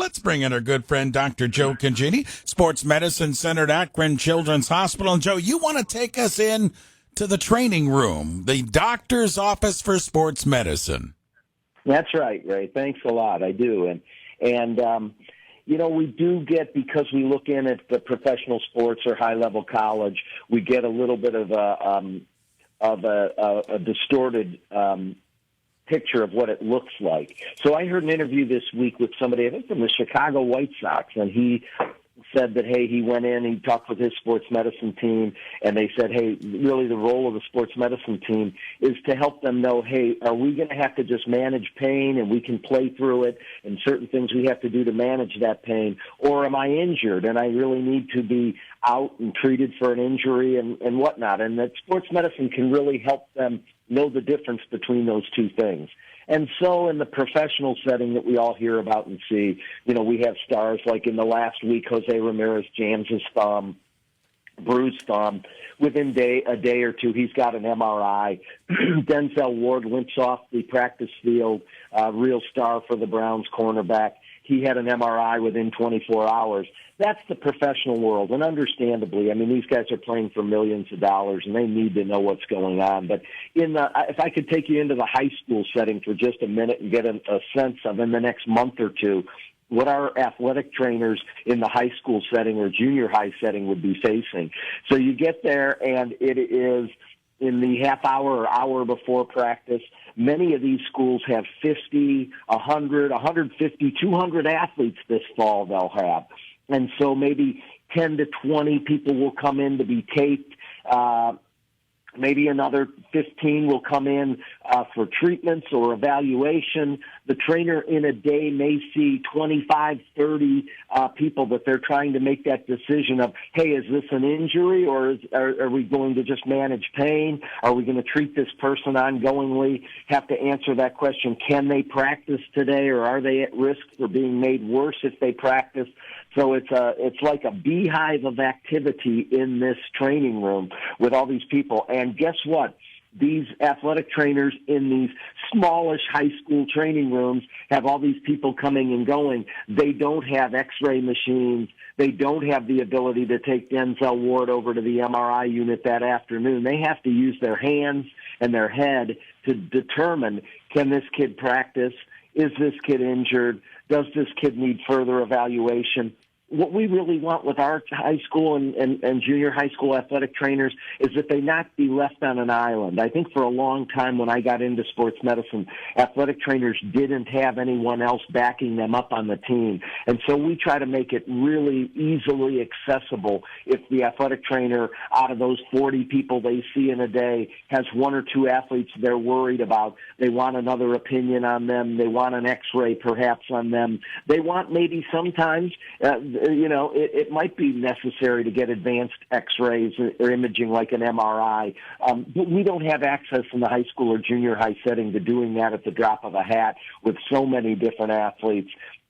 Let's bring in our good friend, Dr. Joe Congini, Sports Medicine Center at Akron Children's Hospital. And Joe, you want to take us in to the training room, the doctor's office for sports medicine. That's right, Ray. Thanks a lot. I do. We do get, because we look in at the professional sports or high-level college, we get a little bit of a distorted picture of what it looks like. So I heard an interview this week with somebody, I think from the Chicago White Sox, and he said that, hey, he went in, he talked with his sports medicine team, and they said, hey, really the role of the sports medicine team is to help them know, hey, are we going to have to just manage pain and we can play through it and certain things we have to do to manage that pain, or am I injured and I really need to be out and treated for an injury and whatnot, and that sports medicine can really help them know the difference between those two things. And so in the professional setting that we all hear about and see, we have stars like in the last week, Jose Ramirez jams his thumb, bruised thumb. Within a day or two, he's got an MRI. Denzel Ward limps off the practice field, real star for the Browns cornerback. He had an MRI within 24 hours. That's the professional world, and understandably, I mean, these guys are playing for millions of dollars, and they need to know what's going on. But if I could take you into the high school setting for just a minute and get a sense of, in the next month or two, what our athletic trainers in the high school setting or junior high setting would be facing. So you get there, and it is in the half hour or hour before practice. Many of these schools have 50, 100, 150, 200 athletes this fall they'll have. And so maybe 10 to 20 people will come in to be taped. Maybe another 15 will come in for treatments or evaluation. The trainer in a day may see 25, 30 people that they're trying to make that decision of, hey, is this an injury or are we going to just manage pain? Are we going to treat this person ongoingly? Have to answer that question. Can they practice today, or are they at risk for being made worse if they practice? So it's like a beehive of activity in this training room with all these people. And guess what? These athletic trainers in these smallish high school training rooms have all these people coming and going. They don't have x-ray machines. They don't have the ability to take Denzel Ward over to the MRI unit that afternoon. They have to use their hands and their head to determine, can this kid practice? Is this kid injured? Does this kid need further evaluation? What we really want with our high school and junior high school athletic trainers is that they not be left on an island. I think for a long time when I got into sports medicine, athletic trainers didn't have anyone else backing them up on the team. And so we try to make it really easily accessible. If the athletic trainer, out of those 40 people they see in a day, has one or two athletes they're worried about, they want another opinion on them, they want an x-ray perhaps on them, they want maybe sometimes it might be necessary to get advanced x-rays or imaging like an MRI, but we don't have access in the high school or junior high setting to doing that at the drop of a hat with so many different athletes.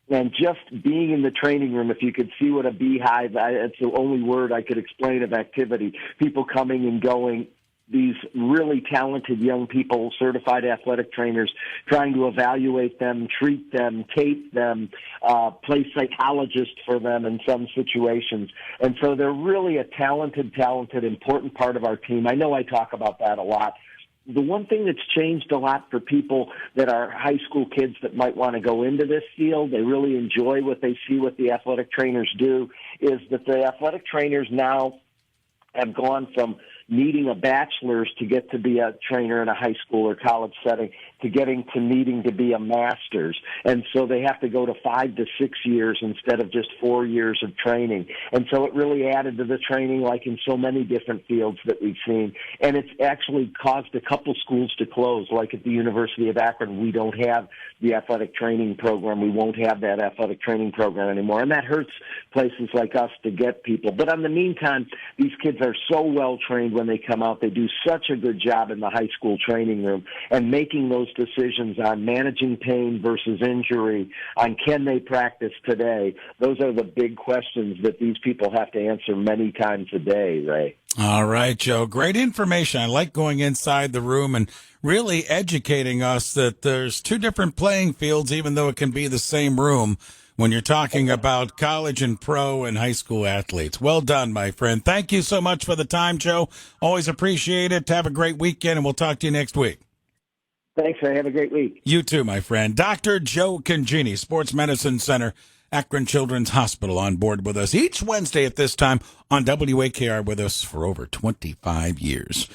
And just being in the training room, if you could see what a beehive, it's the only word I could explain of activity, people coming and going, these really talented young people, certified athletic trainers, trying to evaluate them, treat them, tape them, play psychologist for them in some situations. And so they're really a talented, important part of our team. I know I talk about that a lot. The one thing that's changed a lot for people that are high school kids that might want to go into this field, they really enjoy what they see what the athletic trainers do, is that the athletic trainers now have gone from needing a bachelor's to get to be a trainer in a high school or college setting to getting to needing to be a master's. And so they have to go to 5 to 6 years instead of just 4 years of training. And so it really added to the training like in so many different fields that we've seen. And it's actually caused a couple schools to close, like at the University of Akron. We don't have the athletic training program. We won't have that athletic training program anymore. And that hurts places like us to get people. But in the meantime, these kids are so well trained when they come out. They do such a good job in the high school training room and making those decisions on managing pain versus injury, on can they practice today. Those are the big questions that these people have to answer many times a day, Ray. All right, Joe. Great information. I like going inside the room and really educating us that there's two different playing fields, even though it can be the same room. when you're talking about college and pro and high school athletes. Well done, my friend. Thank you so much for the time, Joe. Always appreciate it. Have a great weekend, and we'll talk to you next week. Thanks, man. Have a great week. You too, my friend. Dr. Joe Congini, Sports Medicine Center, Akron Children's Hospital, on board with us each Wednesday at this time on WAKR, with us for over 25 years.